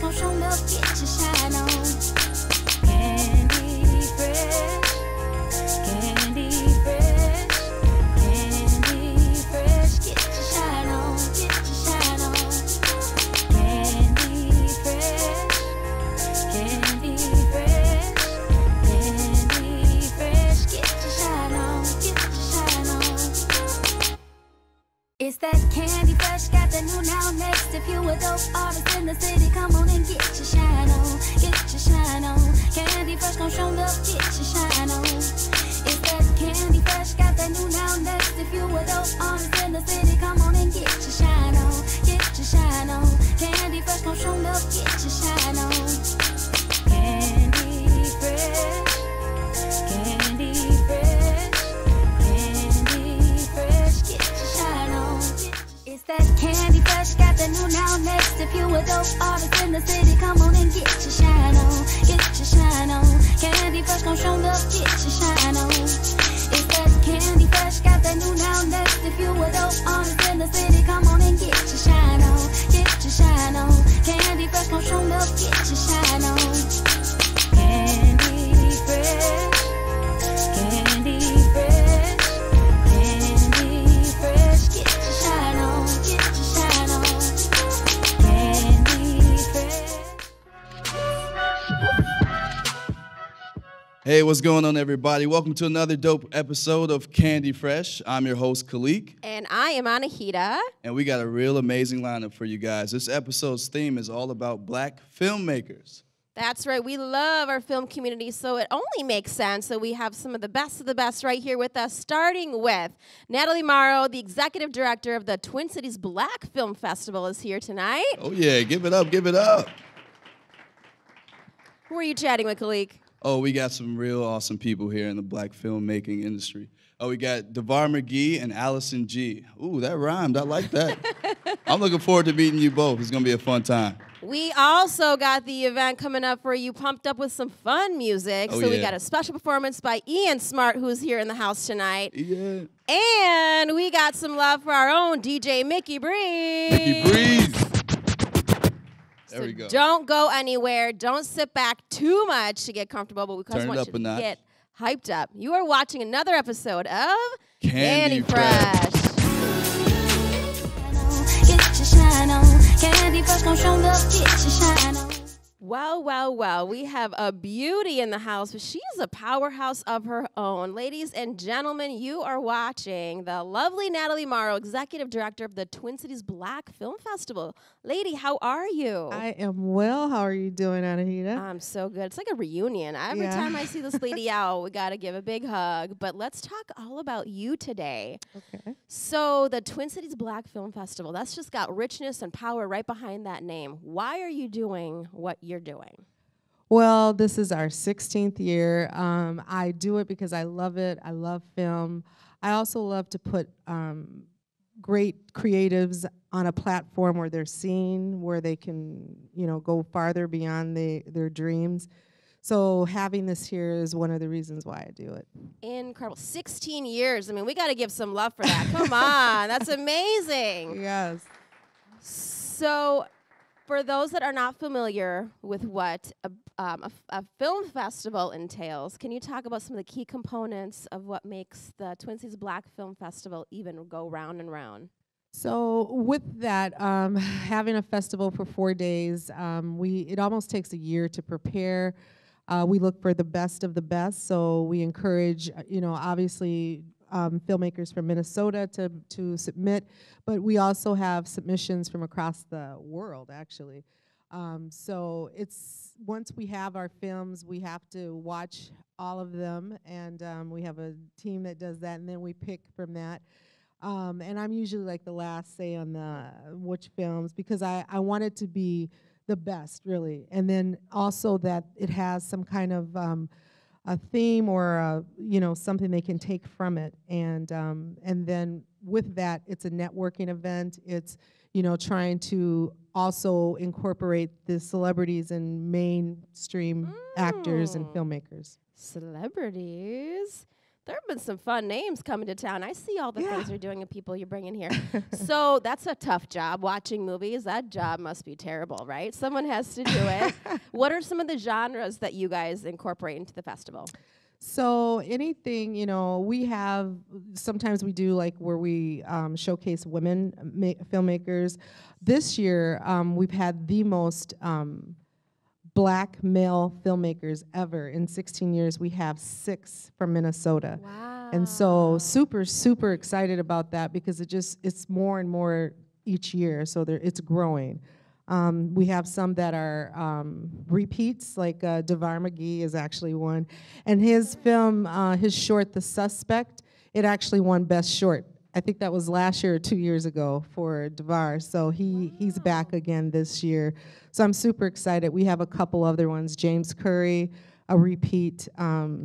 gon' show love, get your shine on. Candy fresh, candy fresh, candy fresh, get your shine on, get your shine on. Candy fresh, candy fresh, candy fresh, get your shine on, get your shine on. It's that candy fresh, got the new now next. If you a dope artist in the city, come on and get your shine on, get your shine on. Candy fresh gon' show love, get your shine on. It's that candy fresh, got the new now next. If you a dope artist in the city, come on and get your shine on, get your shine on. Candy fresh gon' show love, get your shine on. Candy fresh, candy fresh, candy fresh, get your shine on. It's that candy fresh, got the new now next. If you a dope artist in the city, come on and get your shine on, get your shine on. Candy fresh gon' show love, get your shine on. It's that candy fresh, got the new now next. If you a dope artist in the city, come on and get your shine on, get your shine on. Candy fresh gon' show love, get your shine on. Candy fresh, candy fresh, candy fresh, get your shine on, get your shine on. Candy fresh. Hey, what's going on, everybody? Welcome to another dope episode of Candy Fresh. I'm your host, Khalik, And I am Anahita. and we got a real amazing lineup for you guys. This episode's theme is all about black filmmakers. That's right. We love our film community, so it only makes sense that we have some of the best right here with us, starting with Natalie Morrow, the executive director of the Twin Cities Black Film Festival, is here tonight. Oh, yeah, give it up, give it up. Who are you chatting with, Khalik? Oh, we got some real awesome people here in the black filmmaking industry. Oh, we got McGee and Alison G. Ooh, that rhymed. I like that. I'm looking forward to meeting you both. It's going to be a fun time. We also got the event coming up for you, pumped up with some fun music. Oh, so we yeah. got a special performance by Ian Smart, who's here in the house tonight. Yeah. And we got some love for our own DJ, Mickey Breeze. Mickey Breeze. There So we go. don't go anywhere. Don't sit back too much to get comfortable, but we just Turn it want up you a to notch. get hyped up. You are watching another episode of Candy Fresh. Get your shine on. Candy fresh gon' show love, get your shine on. Well, we have a beauty in the house, but she is a powerhouse of her own. Ladies and gentlemen, you are watching the lovely Natalie Morrow, executive director of the Twin Cities Black Film Festival. Lady, how are you? I am well. How are you doing, Anahita? I'm so good. It's like a reunion. Every Yeah. time I see this lady out, we got to give a big hug. But let's talk all about you today. Okay. So the Twin Cities Black Film Festival, that's just got richness and power right behind that name. Why are you doing what you're doing? Well, this is our 16th year. I do it because I love it. I love film. I also love to put great creatives on a platform where they're seen, where they can, go farther beyond their dreams. So having this here is one of the reasons why I do it. Incredible. 16 years. I mean, we got to give some love for that. Come on. That's amazing. Yes. So for those that are not familiar with what a film festival entails, can you talk about some of the key components of what makes the Twin Cities Black Film Festival even go round and round? So with that, having a festival for 4 days, it almost takes a year to prepare. We look for the best of the best, so we encourage, obviously filmmakers from Minnesota to submit, but we also have submissions from across the world, actually. So it's once we have our films, we have to watch all of them, and we have a team that does that, and then we pick from that. And I'm usually like the last say on which films, because I want it to be the best, really. And then also that it has some kind of a theme or something they can take from it. And then with that, it's a networking event. It's trying to also incorporate the celebrities and mainstream actors and filmmakers. Celebrities. There have been some fun names coming to town. I see all the things you're doing and people you're bringing here. So that's a tough job, watching movies. That job must be terrible, right? Someone has to do it. What are some of the genres that you guys incorporate into the festival? So anything, we have, sometimes we do like where we showcase women filmmakers. This year, we've had the most Black male filmmakers ever. In 16 years, we have 6 from Minnesota. Wow. And so super, super excited about that because it's more and more each year, so it's growing. We have some that are repeats, like DeVar McGee is actually one. And his film, his short, The Suspect, it actually won Best Short. I think that was last year or 2 years ago for DeVar. So he's back again this year. So I'm super excited. We have a couple other ones. James Curry, a repeat.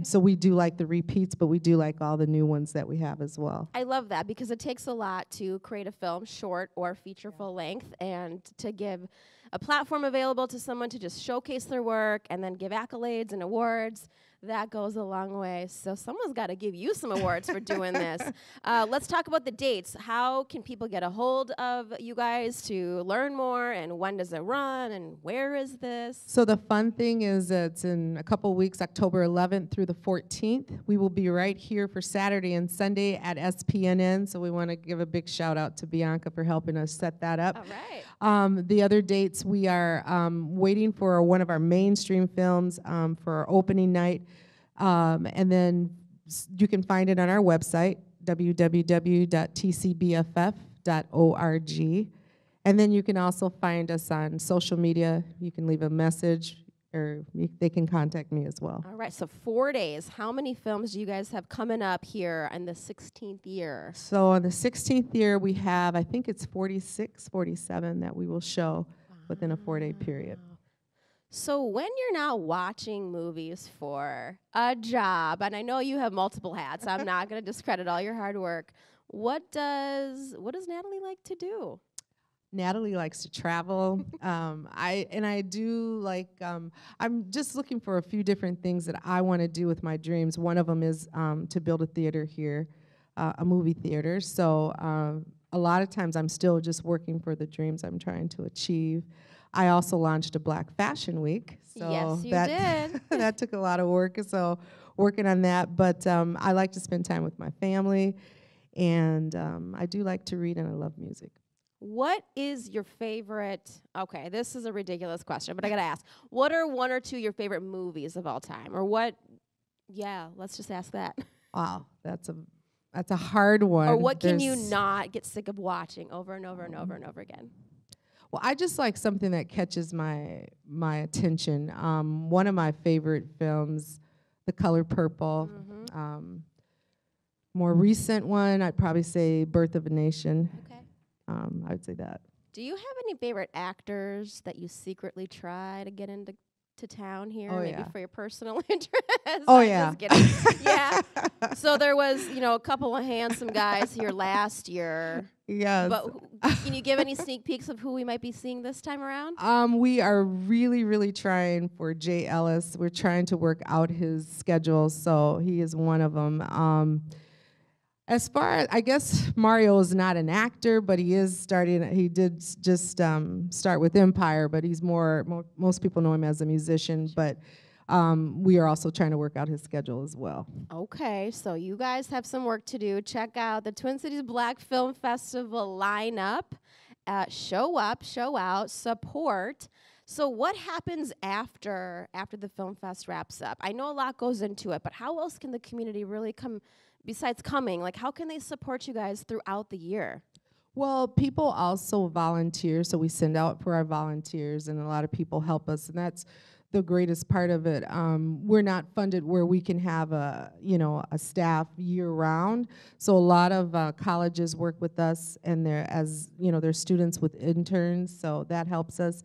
So we do like the repeats, but we do like all the new ones that we have as well. I love that because it takes a lot to create a film, short or feature full length, and to give a platform available to someone to just showcase their work and then give accolades and awards. That goes a long way. So someone's got to give you some awards for doing this. Let's talk about the dates. How can people get a hold of you guys to learn more, and when does it run, and where is this? So the fun thing is it's in a couple weeks, October 11th through the 14th. We will be right here for Saturday and Sunday at SPNN. So we want to give a big shout out to Bianca for helping us set that up. All right. The other dates, we are waiting for one of our mainstream films for our opening night. And then you can find it on our website, www.tcbff.org. And then you can also find us on social media. You can leave a message, or they can contact me as well. All right, so 4 days. How many films do you guys have coming up here in the 16th year? So on the 16th year, we have, I think it's 46, 47 that we will show within a 4-day period. So when you're not watching movies for a job, and I know you have multiple hats, I'm not going to discredit all your hard work. What does Natalie like to do? Natalie likes to travel. I do like, I'm just looking for a few different things that I want to do with my dreams. One of them is to build a theater here, a movie theater. So a lot of times I'm still just working for the dreams I'm trying to achieve. I also launched a Black Fashion Week. So yes, you did. That took a lot of work, so working on that. But I like to spend time with my family, and I do like to read, and I love music. What is your favorite, okay, this is a ridiculous question, but I got to ask. What are 1 or 2 of your favorite movies of all time? Or what, yeah, let's just ask that. Wow, that's a hard one. Or what can you not get sick of watching over and over and over and over again? Well, I just like something that catches my attention. One of my favorite films, The Color Purple. Mm-hmm. More recent one, I'd probably say Birth of a Nation. Okay. I would say that. Do you have any favorite actors that you secretly try to get into town here, Oh, maybe yeah. for your personal interest? Oh, I'm yeah. just kidding. Yeah. So there was, a couple of handsome guys here last year. Yes. But can you give any sneak peeks of who we might be seeing this time around? We are really, really trying for Jay Ellis. We're trying to work out his schedule, so he is one of them. As far as, I guess Morrow is not an actor, but he did just start with Empire, but he's most people know him as a musician, but we are also trying to work out his schedule as well. Okay, so you guys have some work to do. Check out the Twin Cities Black Film Festival lineup. Show up, show out, support. So what happens after the Film Fest wraps up? I know a lot goes into it, but how else can the community really come, besides coming? Like, how can they support you guys throughout the year? Well, people also volunteer, so we send out for our volunteers, and a lot of people help us, and that's the greatest part of it. We're not funded where we can have a staff year-round, so a lot of colleges work with us, and they're students with interns, so that helps us.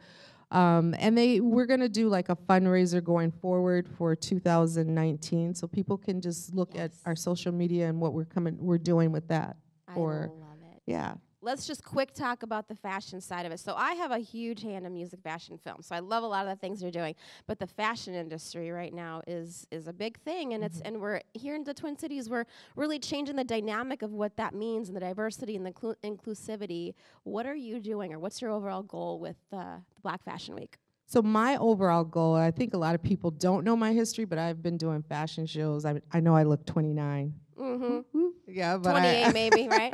We're gonna do like a fundraiser going forward for 2019, so people can just look at our social media and what we're doing with that. I love it. Yeah. let's just quick talk about the fashion side of it. So I have a huge hand in music, fashion, film. So I love a lot of the things you're doing. But the fashion industry right now is a big thing, and and we're here in the Twin Cities. We're really changing the dynamic of what that means and the diversity and the inclusivity. What are you doing, or what's your overall goal with the Black Fashion Week? So my overall goal, I think a lot of people don't know my history, but I've been doing fashion shows. I know I look 29. Mm-hmm. Yeah, but 28 maybe, right?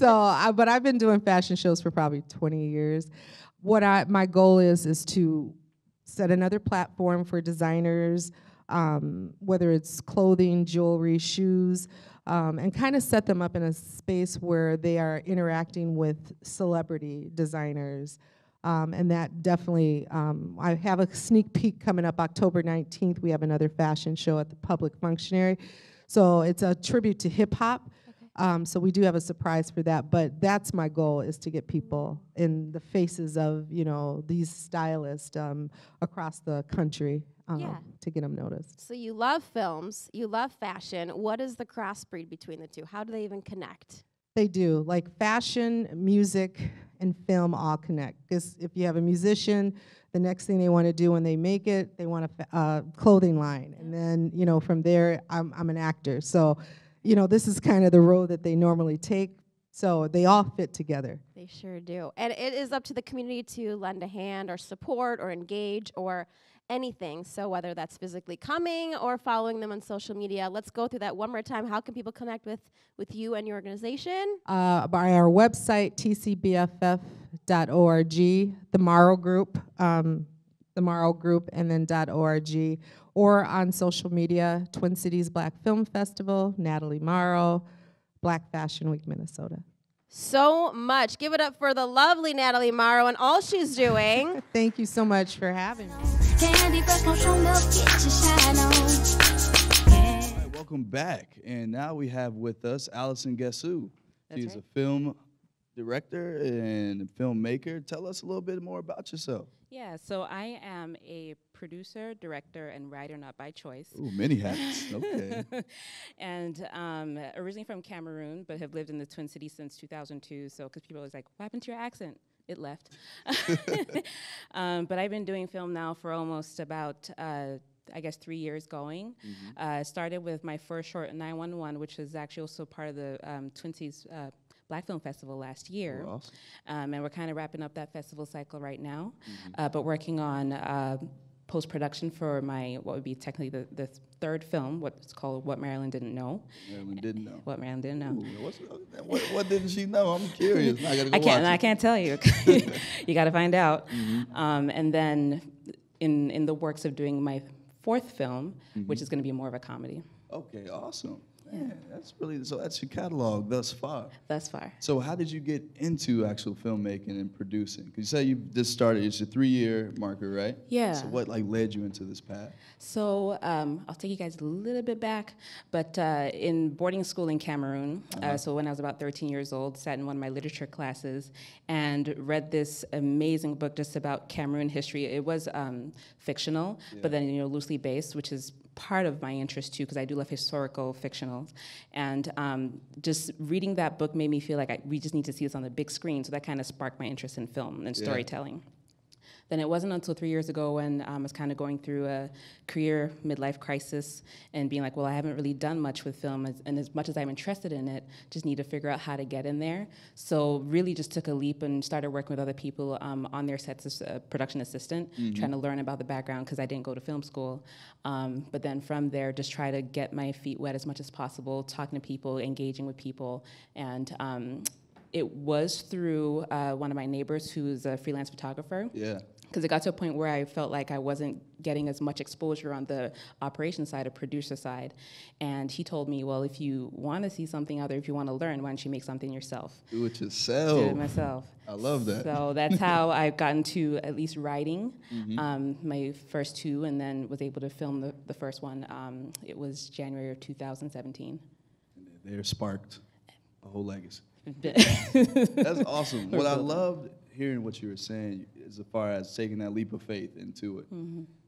but I've been doing fashion shows for probably 20 years. My goal is to set another platform for designers, whether it's clothing, jewelry, shoes, and kind of set them up in a space where they are interacting with celebrity designers. And that definitely, I have a sneak peek coming up October 19th. We have another fashion show at the Public Functionary. So it's a tribute to hip hop. Okay. So we do have a surprise for that. But that's my goal, is to get people in the faces of, these stylists across the country to get them noticed. So you love films, you love fashion. What is the crossbreed between the two? How do they even connect? They do. Like fashion, music, and film all connect. Because if you have a musician, the next thing they want to do when they make it, they want a clothing line. And then, from there, I'm an actor. So, this is kind of the road that they normally take. So they all fit together. They sure do. And it is up to the community to lend a hand or support or engage or anything. So whether that's physically coming or following them on social media, let's go through that one more time. How can people connect with you and your organization? By our website, tcbff.org, the Morrow Group, and then .org, or on social media, Twin Cities Black Film Festival, Natalie Morrow, Black Fashion Week, Minnesota. So much. Give it up for the lovely Natalie Morrow and all she's doing. Thank you so much for having me. Candy fresh, no show milk, get your shine on. All right, welcome back. And now we have with us Alison Guessou. She's a film director and a filmmaker. Tell us a little bit more about yourself. Yeah, so I am a producer, director, and writer, not by choice. Ooh, many hats. Okay. And originally from Cameroon, but have lived in the Twin Cities since 2002. So, because people are always like, what happened to your accent? It left. But I've been doing film now for almost about, 3 years going. Mm-hmm. Started with my first short, 911, which is actually also part of the Twin Cities Black Film Festival last year. Oh, awesome. And we're kind of wrapping up that festival cycle right now, but working on post-production for what would be technically the third film, what's called What Marilyn Didn't Know. Marilyn didn't know. What Marilyn didn't know. Ooh, what didn't she know? I'm curious. I gotta go I can't tell you. You got to find out. Mm-hmm. And then in the works of doing my fourth film, which is going to be more of a comedy. Okay, awesome. Man, that's your catalog thus far. Thus far. So how did you get into actual filmmaking and producing? Because you say you just started, it's your 3-year marker, right? Yeah. So what led you into this path? So I'll take you guys a little bit back, but in boarding school in Cameroon, so when I was about 13 years old, sat in one of my literature classes and read this amazing book just about Cameroon history. It was fictional, but then loosely based, which is part of my interest too, because I do love historical fictionals. And just reading that book made me feel like we just need to see this on the big screen, so that kind of sparked my interest in film and storytelling. Then it wasn't until 3 years ago when I was kind of going through a career midlife crisis and being like, well, I haven't really done much with film, and as much as I'm interested in it, just need to figure out how to get in there. So really just took a leap and started working with other people on their sets as a production assistant, trying to learn about the background because I didn't go to film school. But then from there, just try to get my feet wet as much as possible, talking to people, engaging with people, and it was through one of my neighbors who's a freelance photographer. Yeah. Because it got to a point where I felt like I wasn't getting as much exposure on the operation side or producer side. And he told me, well, if you want to see something out there, if you want to learn, why don't you make something yourself? Do it yourself. Do it myself. I love that. So that's how I've gotten to at least writing my first two, and then was able to film the first one. It was January of 2017. They're sparked a whole legacy. That's awesome. What I loved hearing what you were saying as far as taking that leap of faith into it.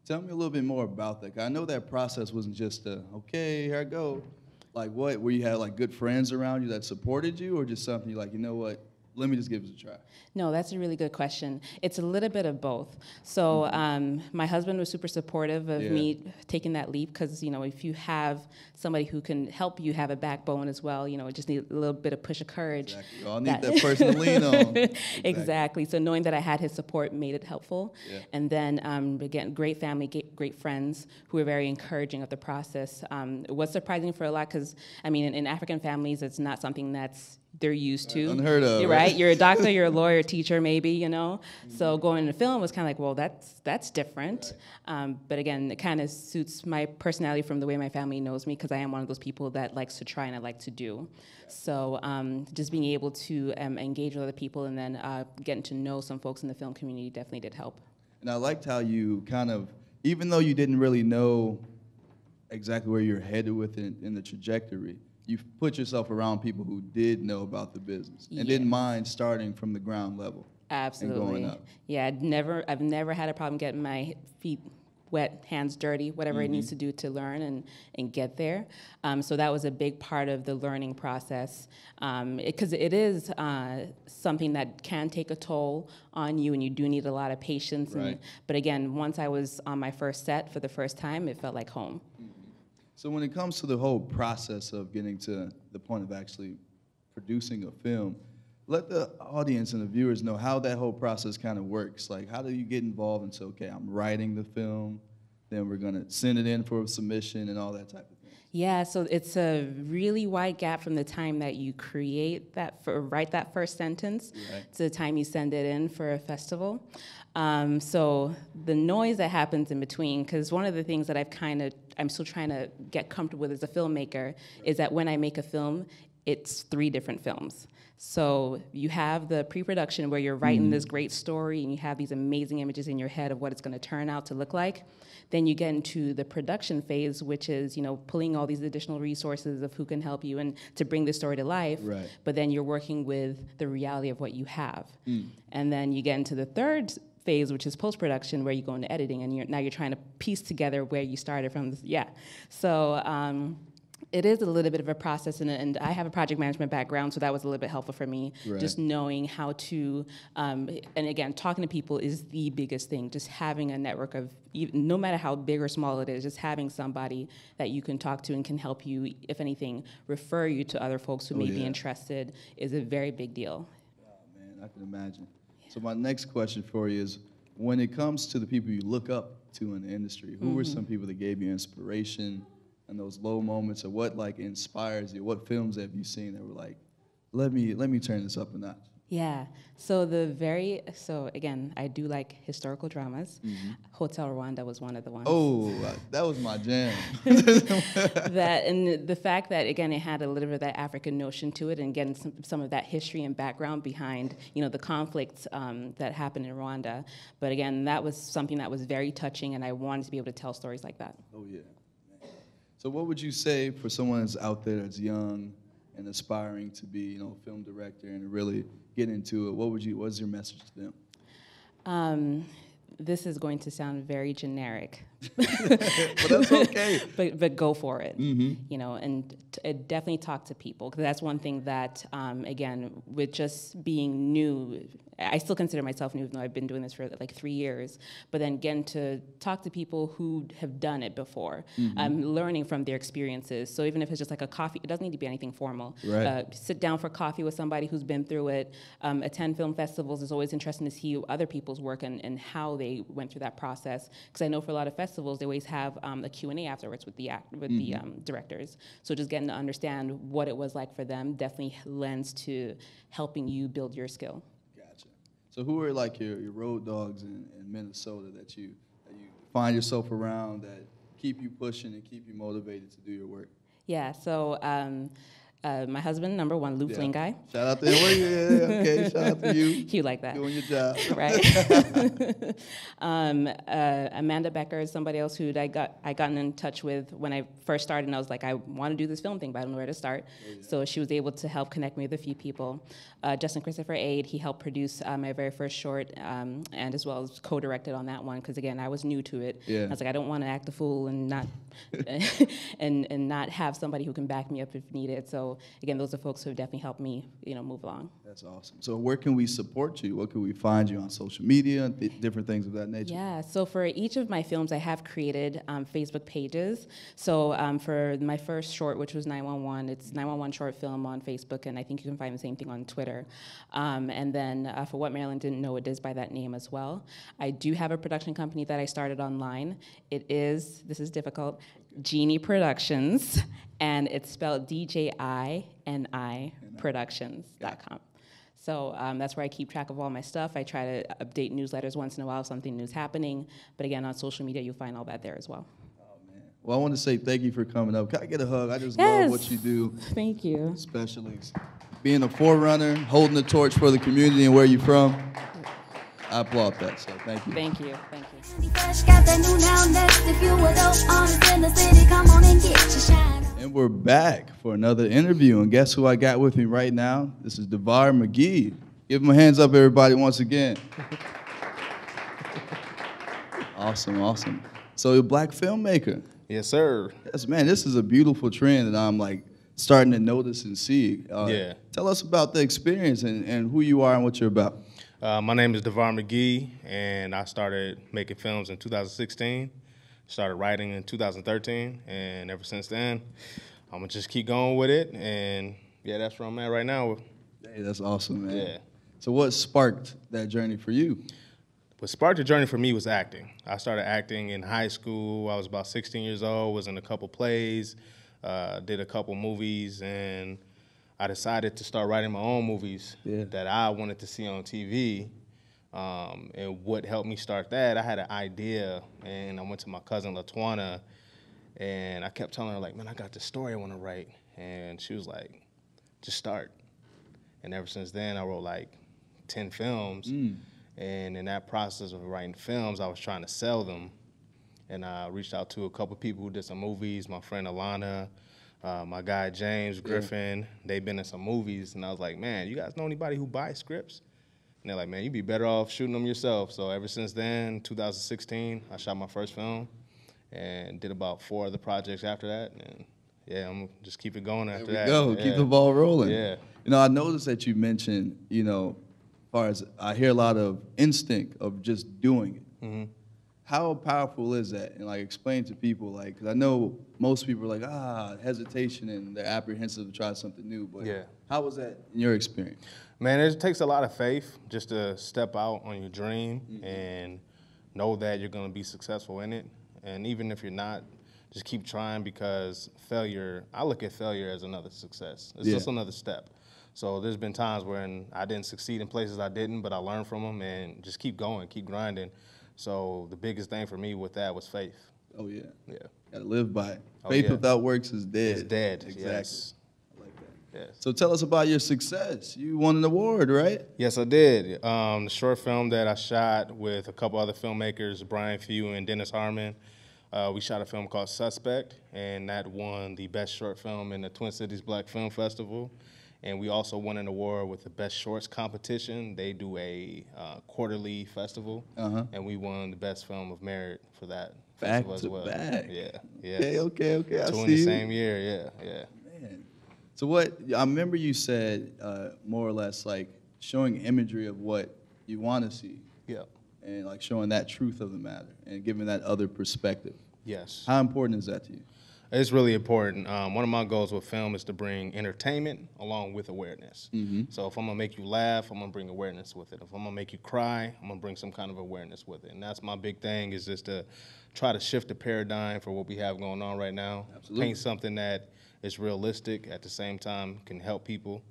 Tell me a little bit more about that. 'Cause I know that process wasn't just okay, here I go. Like what, where you had like good friends around you that supported you, or just something you're like, you know what, let me just give it a try? No, that's a really good question. It's a little bit of both. So my husband was super supportive of me taking that leap because, you know, if you have somebody who can help you have a backbone as well, you know, it just need a little bit of push of courage. Exactly. Y'all need that person to lean on. Exactly. So knowing that I had his support made it helpful. Yeah. And then, again, great family, great friends who were very encouraging of the process. It was surprising for a lot because, I mean, in African families, it's not something they're used to. Unheard of. Right? You're a doctor, you're a lawyer, teacher, maybe, you know? So going into film was kind of like, well, that's different. Right. But again, it kind of suits my personality from the way my family knows me because I am one of those people that likes to try and I like to do. Yeah. So just being able to engage with other people and then getting to know some folks in the film community definitely did help. And I liked how you kind of, even though you didn't really know exactly where you're headed with it in the trajectory, you put yourself around people who did know about the business and didn't mind starting from the ground level. Absolutely. And going up. Yeah, I've never had a problem getting my feet wet, hands dirty, whatever it needs to do to learn and get there. So that was a big part of the learning process because it is something that can take a toll on you, and you do need a lot of patience. Right. But again, once I was on my first set for the first time, it felt like home. So when it comes to the whole process of getting to the point of actually producing a film, let the audience and the viewers know how that whole process kind of works. Like, how do you get involved and say, okay, I'm writing the film, then we're going to send it in for a submission and all that type of thing? Yeah, so it's a really wide gap from the time that you write that first sentence to the time you send it in for a festival. So the noise that happens in between, because one of the things that I'm still trying to get comfortable with as a filmmaker is that when I make a film, it's 3 different films. So you have the pre-production where you're writing this great story and you have these amazing images in your head of what it's going to turn out to look like. Then you get into the production phase, which is, you know, pulling all these additional resources of who can help you and to bring the story to life. Right. But then you're working with the reality of what you have. And then you get into the third phase, which is post-production, where you go into editing, and now you're trying to piece together where you started from. So it is a little bit of a process, and I have a project management background, so that was a little bit helpful for me. Right. Just knowing how to, and again, talking to people is the biggest thing. Just having a network of, no matter how big or small it is, just having somebody that you can talk to and can help you, if anything, refer you to other folks who may be interested is a very big deal. Oh, man, I can imagine. So my next question for you is, when it comes to the people you look up to in the industry, who were some people that gave you inspiration in those low moments, or what like inspires you? What films have you seen that were like, let me turn this up a notch? Yeah. So again, I do like historical dramas. Hotel Rwanda was one of the ones. Oh, that was my jam. That, and the fact that, again, it had a little bit of that African notion to it, and getting some of that history and background behind, you know, the conflicts that happened in Rwanda. But again, that was something that was very touching, and I wanted to be able to tell stories like that. Oh yeah. So what would you say for someone that's out there that's young and aspiring to be, you know, a film director and really get into it? What's your message to them? This is going to sound very generic, but that's okay. but go for it. You know, and definitely talk to people, because that's one thing that, again, with just being new, I still consider myself new, even though I've been doing this for like 3 years. But then getting to talk to people who have done it before, learning from their experiences. So even if it's just like a coffee, it doesn't need to be anything formal. Right. Sit down for coffee with somebody who's been through it. Attend film festivals. It's always interesting to see other people's work and how they went through that process. Because I know for a lot of festivals, they always have a Q&A afterwards with the directors. So just getting to understand what it was like for them definitely lends to helping you build your skill. Gotcha. So who are like your road dogs in Minnesota that you find yourself around that keep you pushing and keep you motivated to do your work? Yeah, so my husband, number one, Lou Flinguy. Shout out to him. Yeah, okay, shout out to you. You like that. Doing your job. Right. Amanda Becker is somebody else who I gotten in touch with when I first started, and I was like, I want to do this film thing, but I don't know where to start. Oh, yeah. So she was able to help connect me with a few people. Justin Christopher Aid, he helped produce my very first short, and as well as co-directed on that one, because again, I was new to it. Yeah. I was like, I don't want to act a fool and not and not have somebody who can back me up if needed. So again, those are folks who have definitely helped me, move along. That's awesome. So where can we support you? What can we find you on social media, different things of that nature? Yeah, so for each of my films, I have created Facebook pages. So for my first short, which was 911, it's 911 short film on Facebook, and I think you can find the same thing on Twitter. And then for What Maryland Didn't Know, it is by that name as well. I do have a production company that I started online. It is, this is difficult, Genie Productions, and it's spelled DJINI Productions.com. So that's where I keep track of all my stuff. I try to update newsletters once in a while if something new's happening. But again, on social media, you'll find all that there as well. Oh, man. Well, I want to say thank you for coming up. Can I get a hug? I just love what you do. Thank you. Especially being a forerunner, holding the torch for the community and where you're from. I applaud that, so thank you. Thank you. Thank you. Got that new now next. If you a dope artist in the city, come on and get your shine. And we're back for another interview. And guess who I got with me right now? This is McGee. Give him a hands up, everybody, once again. Awesome, awesome. So you're a black filmmaker. Yes, sir. Yes, man, this is a beautiful trend that I'm like starting to notice and see. Yeah. Tell us about the experience and who you are and what you're about. My name is McGee, and I started making films in 2016. Started writing in 2013, and ever since then, I'm gonna just keep going with it. And yeah, that's where I'm at right now. Hey, that's awesome, man. Yeah. So what sparked that journey for you? What sparked the journey for me was acting. I started acting in high school. I was about 16 years old, was in a couple plays, did a couple movies, and I decided to start writing my own movies that I wanted to see on TV. And what helped me start that, I had an idea, and I went to my cousin LaTuana, and I kept telling her, like, man, I got this story I want to write. And she was like, just start. And ever since then, I wrote like 10 films. And in that process of writing films, I was trying to sell them. And I reached out to a couple people who did some movies, my friend Alana, my guy James Griffin. They've been in some movies, and I was like, man, you guys know anybody who buys scripts? And they're like, man, you'd be better off shooting them yourself. So ever since then, 2016, I shot my first film and did about 4 other projects after that. And yeah, I'm gonna just keep it going after that. There we go, Yeah. keep the ball rolling. Yeah. You know, I noticed that you mentioned, you know, as far as I hear a lot of instinct of just doing it. Mm-hmm. How powerful is that? And like explain to people, like, because I know most people are like, hesitation and they're apprehensive to try something new. But Yeah. how was that in your experience? Man, it takes a lot of faith just to step out on your dream and know that you're going to be successful in it. And even if you're not, just keep trying, because failure, I look at failure as another success. It's just another step. So there's been times when I didn't succeed in places I didn't, but I learned from them and just keep going, keep grinding. So the biggest thing for me with that was faith. Oh, yeah. Yeah. Got to live by it. Oh, Faith yeah. without works is dead. It's dead. Exactly. Yes. I like that. Yes. So tell us about your success. You won an award, right? Yes, I did. The short film that I shot with a couple other filmmakers, Brian Few and Dennis Harmon, we shot a film called Suspect, and that won the best short film in the Twin Cities Black Film Festival. And we also won an award with the Best Shorts competition. They do a quarterly festival, and we won the Best Film of Merit for that Back festival as to well. back. Yeah. Okay. I 2 see in the you. same year. Yeah. Man. So what, I remember you said more or less like showing imagery of what you want to see Yeah. and like showing that truth of the matter and giving that other perspective. Yes. How important is that to you? It's really important. One of my goals with film is to bring entertainment along with awareness. So if I'm gonna make you laugh, I'm gonna bring awareness with it. If I'm gonna make you cry, I'm gonna bring some kind of awareness with it. And that's my big thing, is just to try to shift the paradigm for what we have going on right now. Absolutely. Paint something that is realistic, at the same time can help people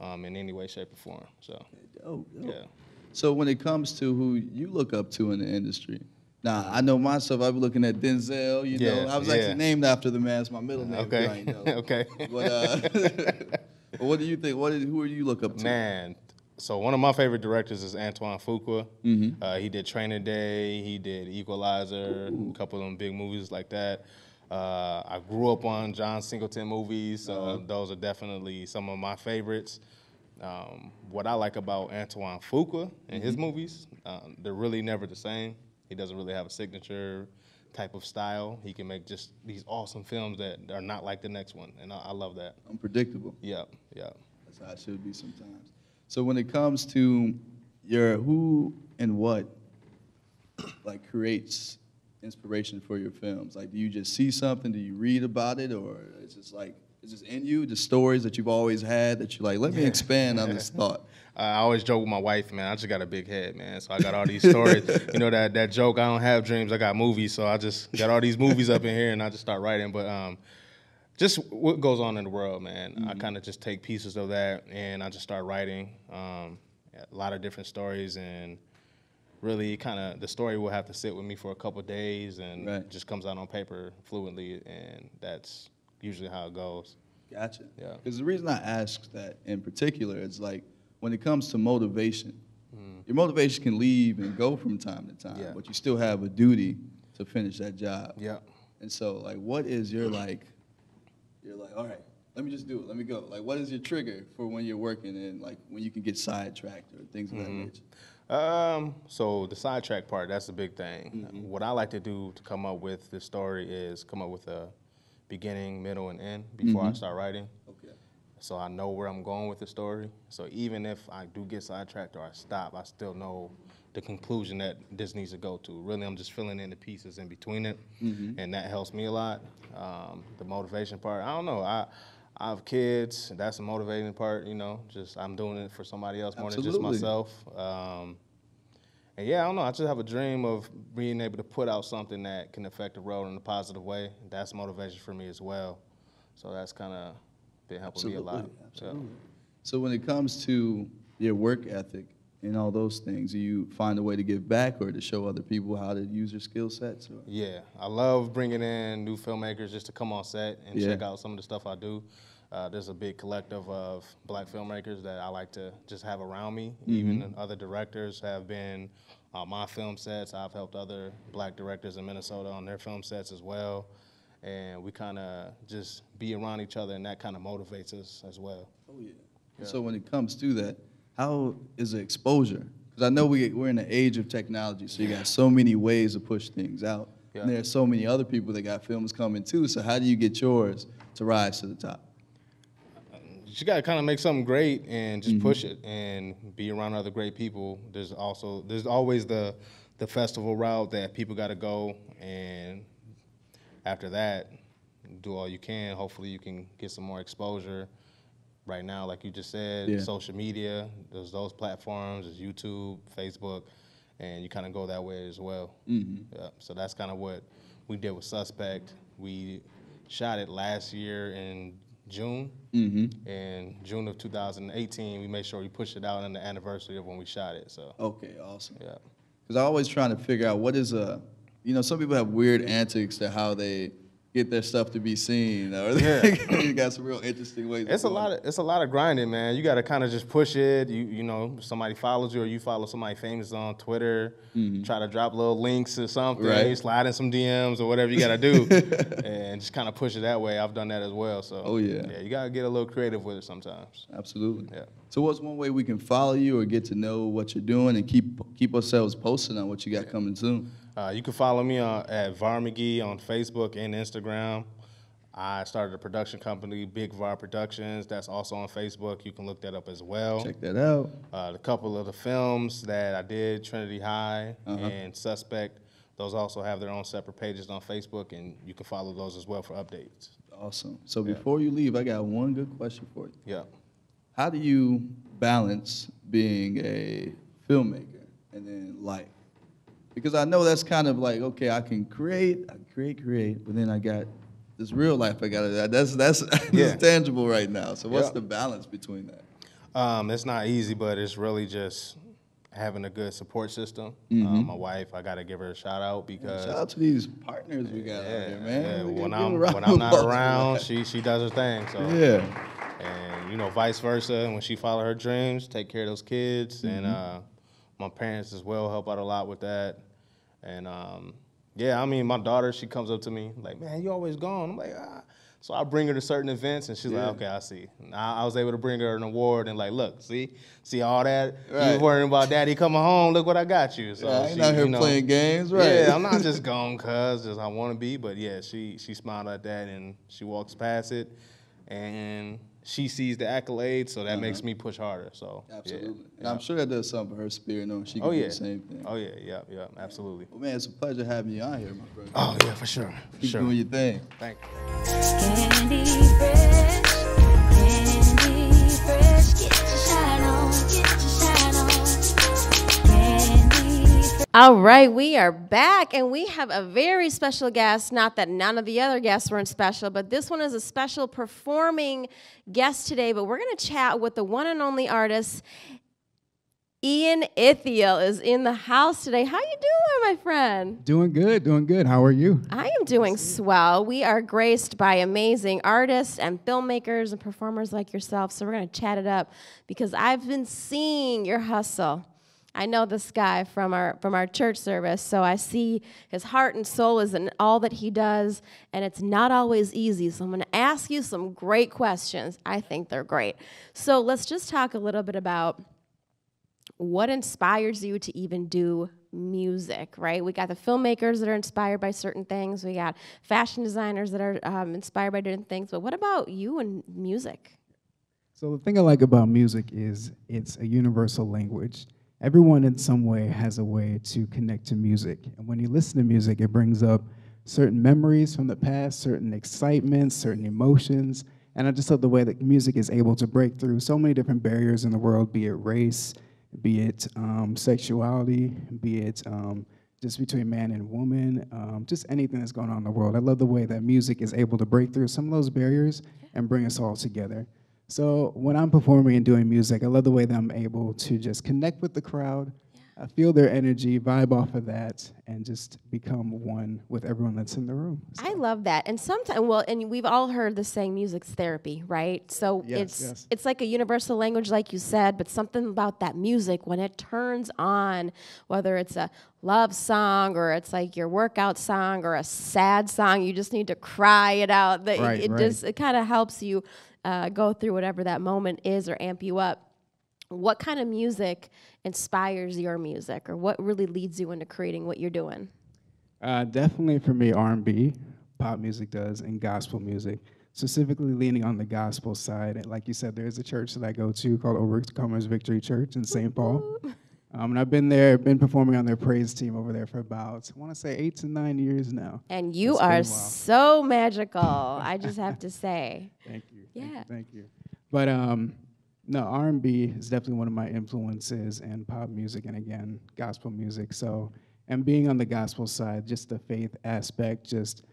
in any way, shape, or form. So, Dope. yeah. So when it comes to who you look up to in the industry, now I know myself, I've been looking at Denzel, you know. I was actually named after the man, it's my middle name. Okay. You know. Okay. But what do you think? Who do you look up to? Man, so one of my favorite directors is Antoine Fuqua. He did Training Day, he did Equalizer, a couple of them big movies like that. I grew up on John Singleton movies, so those are definitely some of my favorites. What I like about Antoine Fuqua and his movies, they're really never the same. He doesn't really have a signature type of style. He can make just these awesome films that are not like the next one, and I love that. Unpredictable. Yeah. That's how it should be sometimes. So when it comes to your who and what, like, creates inspiration for your films? Like, do you just see something? Do you read about it? Or it's just like, is this in you, the stories that you've always had that you're like, let me expand on this thought? I always joke with my wife, man, I just got a big head, man. So I got all these stories. You know, that joke, I don't have dreams, I got movies. So I just got all these movies up in here and I just start writing. But just what goes on in the world, man. I kind of just take pieces of that and I just start writing a lot of different stories, and really kind of the story will have to sit with me for a couple of days and Right. just comes out on paper fluently, and that's usually how it goes. Gotcha. Yeah. Because the reason I ask that in particular is like, when it comes to motivation, your motivation can leave and go from time to time, Yeah. but you still have a duty to finish that job. Yeah. And so, like, what is your, like, you're like, all right, let me just do it, let me go. Like, what is your trigger for when you're working and, like, when you can get sidetracked or things of that nature? So the sidetrack part, that's the big thing. What I like to do to come up with the story is come up with a beginning, middle, and end before I start writing. Okay. So I know where I'm going with the story. So even if I do get sidetracked or I stop, I still know the conclusion that this needs to go to. Really, I'm just filling in the pieces in between it, and that helps me a lot. The motivation part, I don't know. I have kids, and that's the motivating part, you know. Just I'm doing it for somebody else more than just Absolutely. myself. And yeah, I don't know. I just have a dream of being able to put out something that can affect the world in a positive way. That's motivation for me as well. So that's kind of been helping me a lot. Absolutely. So when it comes to your work ethic and all those things, do you find a way to give back or to show other people how to use your skill sets? Or? Yeah, I love bringing in new filmmakers just to come on set and Yeah. check out some of the stuff I do. There's a big collective of black filmmakers that I like to just have around me. Even other directors have been on my film sets. I've helped other black directors in Minnesota on their film sets as well. And we kind of just be around each other, and that kind of motivates us as well. Oh, yeah. So when it comes to that, how is the exposure? Because I know we're in the age of technology, so you got so many ways to push things out. Yeah. And there are so many other people that got films coming too, so how do you get yours to rise to the top? You got to kind of make something great and just push it and be around other great people. There's always the festival route that people got to go, and after that, do all you can. Hopefully you can get some more exposure. Right now, like you just said, social media, there's those platforms, there's YouTube, Facebook, and you kind of go that way as well. Yeah, so that's kind of what we did with Suspect. We shot it last year in June. In June of 2018, we made sure we pushed it out on the anniversary of when we shot it. So Okay, awesome. yeah. Because I'm always trying to figure out what is some people have weird antics to how they get their stuff to be seen, or you got some real interesting ways. It's a lot of grinding, man. You got to kind of just push it. You know, somebody follows you or you follow somebody famous on Twitter. Try to drop little links or something. Right. Slide in some DMs or whatever you got to do, and just kind of push it that way. I've done that as well. So yeah, you got to get a little creative with it sometimes. Absolutely. Yeah. So what's one way we can follow you or get to know what you're doing and keep ourselves posted on what you got coming soon? You can follow me at VAR McGee on Facebook and Instagram. I started a production company, Big VAR Productions. That's also on Facebook. You can look that up as well. Check that out. A couple of the films that I did, Trinity High and Suspect, those also have their own separate pages on Facebook, and you can follow those as well for updates. Awesome. So before you leave, I got one good question for you. Yeah. How do you balance being a filmmaker and then life? Because I know that's kind of like, okay, I can create, but then I got this real life I got to, that's tangible right now. So what's the balance between that? It's not easy, but it's really just having a good support system. My wife, I got to give her a shout out because shout out to these partners we got out here, man. When I'm not around, she does her thing. So and you know, vice versa. When she follow her dreams, take care of those kids, and my parents as well help out a lot with that. And yeah, I mean, my daughter, she comes up to me like, "Man, you always gone." I'm like, ah. So I bring her to certain events, and she's like, "Okay, I see." And I was able to bring her an award and like, "Look, see all that? Right. You were worrying about daddy coming home. Look what I got you." So I ain't out here playing games, right? Yeah, I'm not just gone cause just I want to be, but yeah, she smiled at that and she walks past it, and she sees the accolades, so that makes me push harder. So Absolutely. yeah. And I'm sure that does something for her spirit, knowing she can Oh do yeah. the same thing. Oh yeah, yeah, absolutely. Well, man, it's a pleasure having you on here, my friend. Oh yeah, for sure. Keep doing your thing. Thank you. Candy fresh, candy fresh, get your shine on, get your shine on. Candy fresh. All right, we are back, and we have a very special guest. Not that none of the other guests weren't special, but this one is a special performing guest today. But we're going to chat with the one and only artist, Ian Ithiel is in the house today. How you doing, my friend? Doing good, doing good. How are you? I am doing swell. We are graced by amazing artists and filmmakers and performers like yourself, so we're going to chat it up because I've been seeing your hustle. I know this guy from our church service, so I see his heart and soul is in all that he does, and it's not always easy. So I'm going to ask you some great questions. I think they're great. So let's just talk a little bit about what inspires you to even do music, right? We got the filmmakers that are inspired by certain things. We got fashion designers that are inspired by different things. But what about you and music? So the thing I like about music is it's a universal language. Everyone in some way has a way to connect to music. And when you listen to music, it brings up certain memories from the past, certain excitements, certain emotions. And I just love the way that music is able to break through so many different barriers in the world, be it race, be it sexuality, be it just between man and woman, just anything that's going on in the world. I love the way that music is able to break through some of those barriers and bring us all together. So when I'm performing and doing music, I love the way that I'm able to just connect with the crowd, feel their energy, vibe off of that, and just become one with everyone that's in the room. So. I love that. And sometimes, well, and we've all heard the saying music's therapy, right? So it's like a universal language, like you said, but something about that music, when it turns on, whether it's a love song or it's like your workout song or a sad song, you just need to cry it out. It kind of helps you go through whatever that moment is or amp you up. What kind of music inspires your music, or what really leads you into creating what you're doing? Definitely for me, R&B, pop music does, and gospel music. Specifically leaning on the gospel side. And like you said, there's a church that I go to called Overcomers Victory Church in St. Paul. And I've been performing on their praise team over there for about, I want to say 8 to 9 years now. And you are so magical, I just have to say. Thank you. Yeah. Thank you. But no, R&B is definitely one of my influences, and pop music, and again, gospel music. So, and being on the gospel side, just the faith aspect, just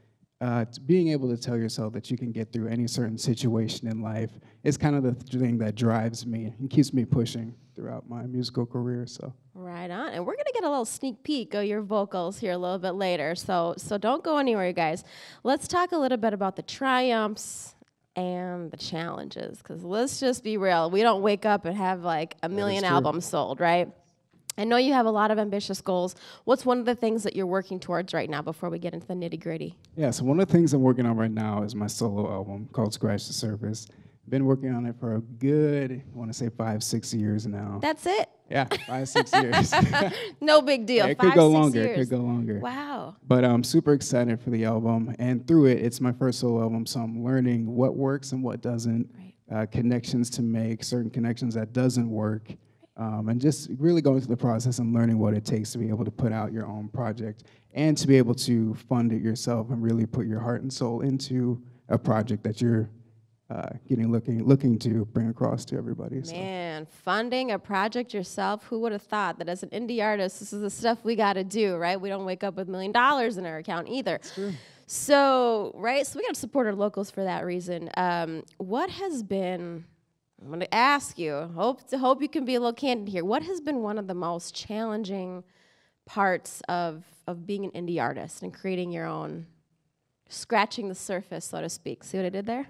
being able to tell yourself that you can get through any certain situation in life is kind of the thing that drives me and keeps me pushing throughout my musical career. So right on. And we're going to get a little sneak peek of your vocals here a little bit later. So don't go anywhere, you guys. Let's talk a little bit about the triumphs and the challenges, because let's just be real. We don't wake up and have like a million albums sold, right? I know you have a lot of ambitious goals. What's one of the things that you're working towards right now before we get into the nitty-gritty? Yeah, so one of the things I'm working on right now is my solo album called Scratch the Surface. Been working on it for a good, I want to say 5-6 years now. That's it? Yeah, 5-6 years. No big deal. Yeah, it 5-6 could go longer. years. It could go longer. Wow. But I'm super excited for the album, and through it, it's my first solo album, so I'm learning what works and what doesn't, connections to make, certain connections that doesn't work, and just really going through the process and learning what it takes to be able to put out your own project and to be able to fund it yourself and really put your heart and soul into a project that you're looking to bring across to everybody. Man, funding a project yourself, who would have thought that as an indie artist, this is the stuff we got to do, right? We don't wake up with $1 million in our account either. That's true. So we got to support our locals for that reason. What has been, I'm going to ask you, hope you can be a little candid here. What has been one of the most challenging parts of being an indie artist and creating your own, scratching the surface, so to speak? See what I did there?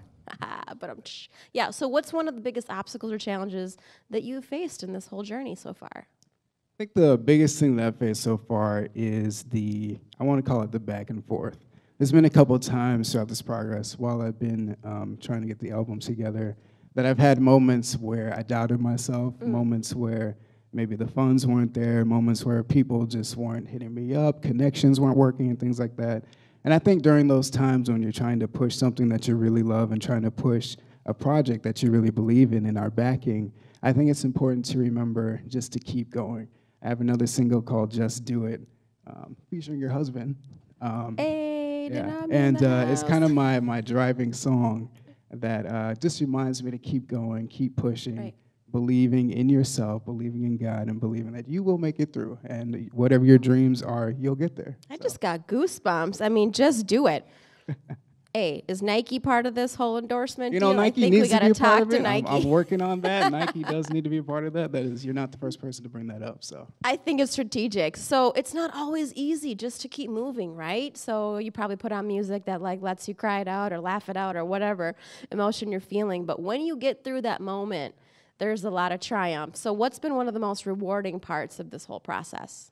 Yeah, so what's one of the biggest obstacles or challenges that you've faced in this whole journey so far? I think the biggest thing that I've faced so far is I want to call it the back and forth. There's been a couple of times throughout this progress while I've been trying to get the album together that I've had moments where I doubted myself, moments where maybe the funds weren't there, moments where people just weren't hitting me up, connections weren't working and things like that. And I think during those times when you're trying to push something that you really love and trying to push a project that you really believe in and are backing, I think it's important to remember just to keep going. I have another single called Just Do It, featuring your husband. Hey, and it's kind of my driving song that just reminds me to keep going, keep pushing, Right. believing in yourself, believing in God, and believing that you will make it through. And whatever your dreams are, you'll get there. I just got goosebumps. I mean, just do it. Hey, is Nike part of this whole endorsement You know, deal? Nike I think needs we to gotta be a part talk of to it. Nike. I'm working on that. Nike does need to be a part of that. You're not the first person to bring that up. So I think it's strategic. So it's not always easy just to keep moving, right? So you probably put on music that like lets you cry it out or laugh it out or whatever emotion you're feeling. But when you get through that moment, there's a lot of triumph. So what's been one of the most rewarding parts of this whole process?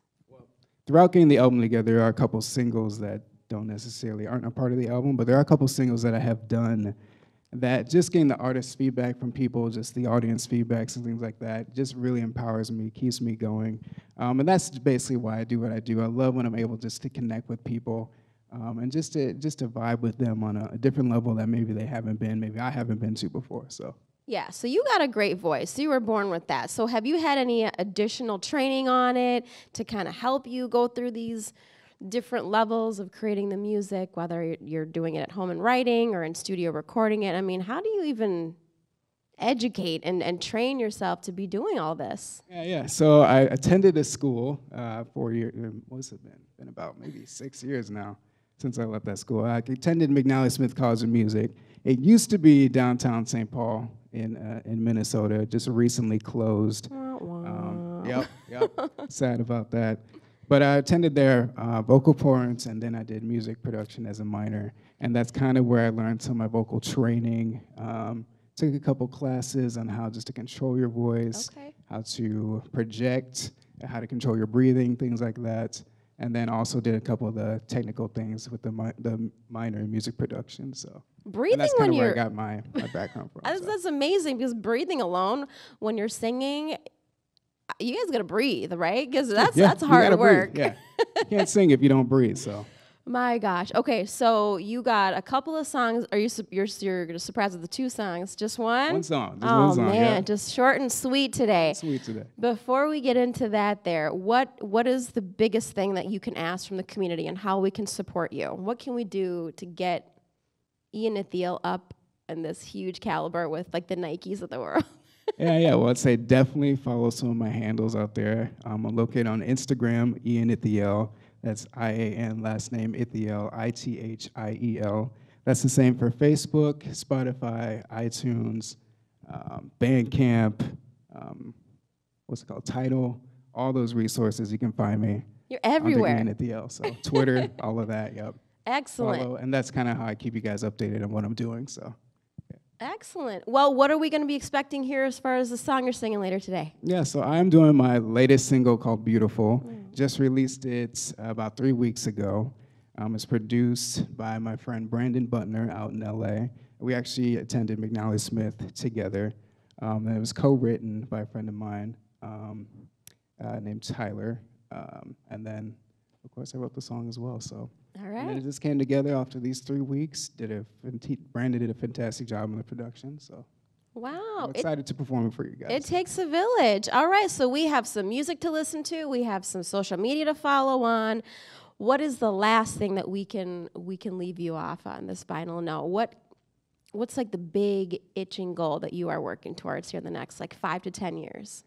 throughout getting the album together, there are a couple singles that aren't a part of the album, but there are a couple singles that I have done that just getting the artist feedback from people, just the audience feedbacks and things like that, just really empowers me, keeps me going. And that's basically why I do what I do. I love when I'm able just to connect with people and just to vibe with them on a different level that maybe they haven't been, maybe I haven't been to before. So. Yeah, so you got a great voice. You were born with that. So have you had any additional training on it to kind of help you go through these different levels of creating the music, whether you're doing it at home and writing or in studio recording it? I mean, how do you even educate and train yourself to be doing all this? Yeah. So I attended a school for a year. What's it been? Been about maybe 6 years now since I left that school. I attended McNally Smith College of Music. It used to be downtown St. Paul in Minnesota. It just recently closed. Yep. Sad about that. But I attended there vocal performance, and then I did music production as a minor. And that's kind of where I learned some of my vocal training. Took a couple classes on how just to control your voice, how to project, how to control your breathing, things like that. And then also did a couple of the technical things with the minor in music production. So breathing, that's kind of where I got my background from. That's amazing, because breathing alone when you're singing, you guys gotta breathe, right? Because that's hard work. Yeah, you can't sing if you don't breathe. So. My gosh. Okay, so you got a couple of songs. Are you're surprised with the 2 songs? Just one? One song. Just oh one song, man, yeah. just short and sweet today. Sweet today. Before we get into that, what is the biggest thing that you can ask from the community and how we can support you? What can we do to get Ian Ithiel up in this huge caliber with like the Nikes of the world? Yeah. Well, I'd say definitely follow some of my handles out there. I'm located on Instagram, Ian Ithiel. That's I-A-N, last name Ithiel, I-T-H-I-E-L. That's the same for Facebook, Spotify, iTunes, Bandcamp, Tidal. All those resources, you can find me. You're everywhere. Under Ian Ithiel. So Twitter, all of that, yep. Excellent. Follow, and that's kind of how I keep you guys updated on what I'm doing. So. Excellent. Well, what are we going to be expecting here as far as the song you're singing later today? Yeah, so I'm doing my latest single called Beautiful. Just released it about 3 weeks ago. It's produced by my friend Brandon Butner out in LA. We actually attended McNally Smith together. And it was co-written by a friend of mine named Tyler. And then, of course, I wrote the song as well. So. All right. And then it just came together after these 3 weeks. Brandon did a fantastic job in the production. So. Wow. I'm excited to perform it for you guys. It takes a village. All right, so we have some music to listen to. We have some social media to follow on. What is the last thing that we can leave you off on this final note? What's like the big itching goal that you are working towards here in the next 5 to 10 years?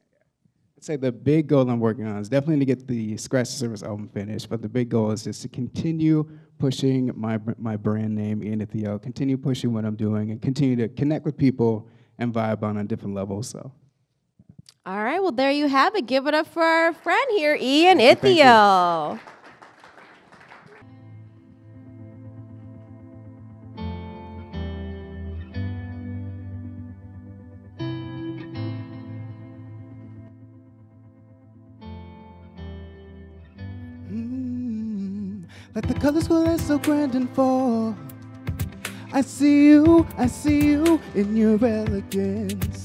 I'd say the big goal I'm working on is definitely to get the Scratch the Surface album finished, but the big goal is just to continue pushing my brand name, Ian Ithiel, continue pushing what I'm doing, and continue to connect with people and vibe on a different level. So. All right, well, there you have it. Give it up for our friend here, Ian Ithiel. Let the colors go so grand and fall. I see you in your elegance.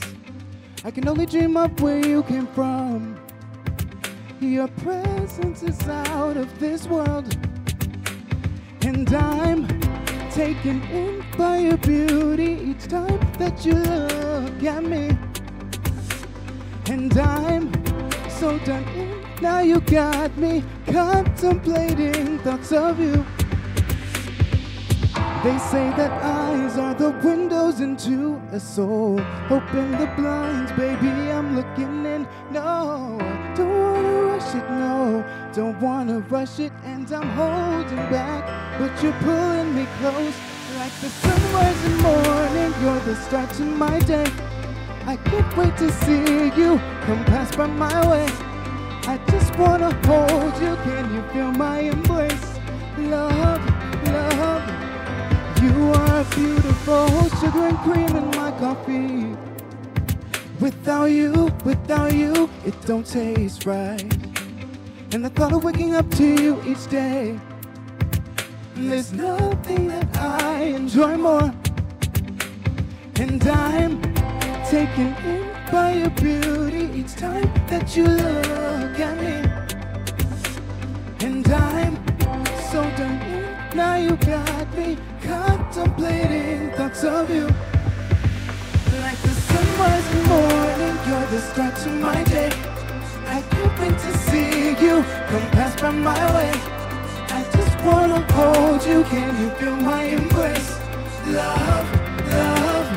I can only dream of where you came from. Your presence is out of this world. And I'm taken in by your beauty each time that you look at me. And I'm so done in, now you got me contemplating thoughts of you. They say that eyes are the windows into a soul. Open the blinds, baby, I'm looking in. No, don't wanna rush it, no. Don't wanna rush it, and I'm holding back, but you're pulling me close. Like the sunrise in morning, you're the start to my day. I can't wait to see you come past by my way. I just wanna hold you, can you feel my embrace? Love, love. You are beautiful, sugar and cream in my coffee. Without you, it don't taste right. And the thought of waking up to you each day, there's nothing that I enjoy more. And I'm taken in by your beauty each time that you look at me. And I'm so done in, now you got me contemplating thoughts of you. Like the sunrise in morning, you're the start to my day. I can't wait to see you come past by my way. I just wanna hold you, can you feel my embrace? Love, love,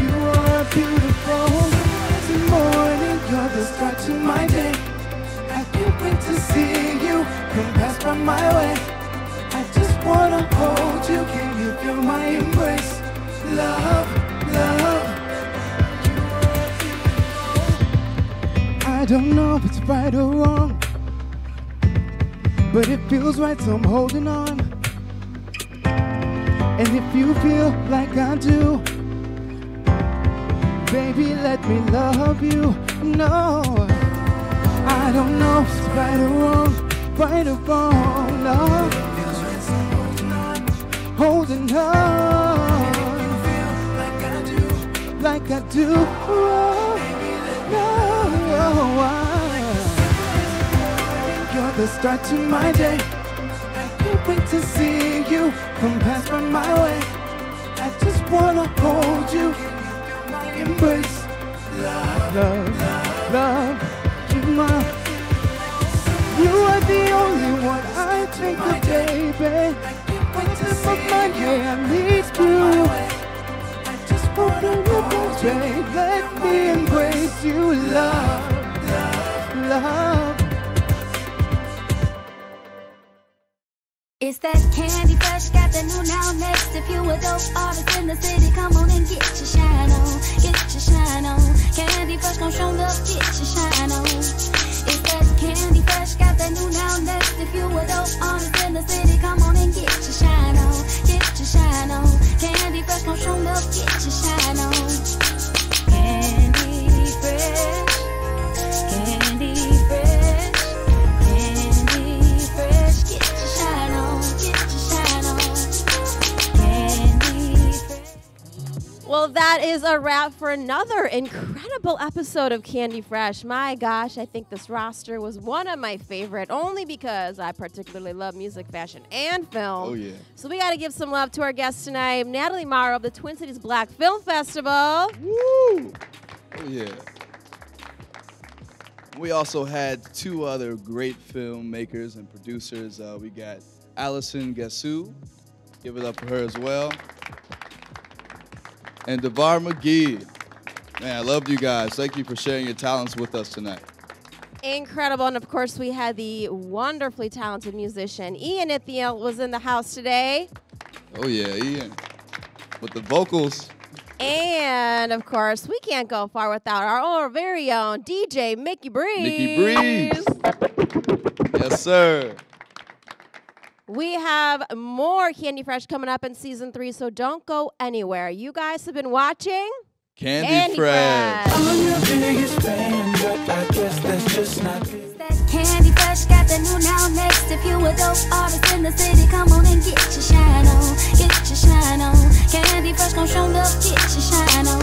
you are beautiful. Sunrise in morning, you're the start to my day. I can't wait to see you come past by my way. I just wanna hold you, can you feel my embrace? Love, love, you are beautiful. I don't know if it's right or wrong, but it feels right, so I'm holding on. And if you feel like I do, baby, let me love you. No, I don't know if it's right or wrong, no. Holding on, like I do. Oh, you're the start to my day. I can't wait to see you come past by my way. I just wanna hold you, embrace, love, love, love. You are the only one I think of, baby. Of my day, I need you. I just wanna embrace, babe. Let me embrace you, love, love, love. It's that Candy Fresh, got the new now next. If you a dope artist in the city, come on and get your shine on, get your shine on. Candy Fresh gon' show love, get your shine on. It's that Candy Fresh, got the new now next. If you a dope artist in the city, come on and get your shine on, get your shine on. Candy Fresh gon' show love, get your shine on. Candy Fresh, Candy Fresh, Candy Fresh, get your shine on, get your shine on. Candy Fresh. Well, that is a wrap for another incredible episode of Candy Fresh. My gosh, I think this roster was one of my favorite, only because I particularly love music, fashion, and film. Oh, yeah. So we got to give some love to our guest tonight, Natalie Morrow of the Twin Cities Black Film Festival. Woo! Oh, yeah. We also had two other great filmmakers and producers. We got Alison, Give it up for her as well. And McGee. Man, I loved you guys. Thank you for sharing your talents with us tonight. Incredible. And of course, we had the wonderfully talented musician Ian Ithiel was in the house today. Oh, yeah, Ian. With the vocals. And of course, we can't go far without our very own DJ Mickey Breeze. Mickey Breeze. Yes, sir. We have more Candy Fresh coming up in season 3, so don't go anywhere. You guys have been watching Candy Fresh. I'm your biggest fan, but I guess that's just not good. That Candy Fresh, got the new now next. If you a dope artist in the city, come on and get your shine on, get your shine on. Candy Fresh gon' show love, get your shine on.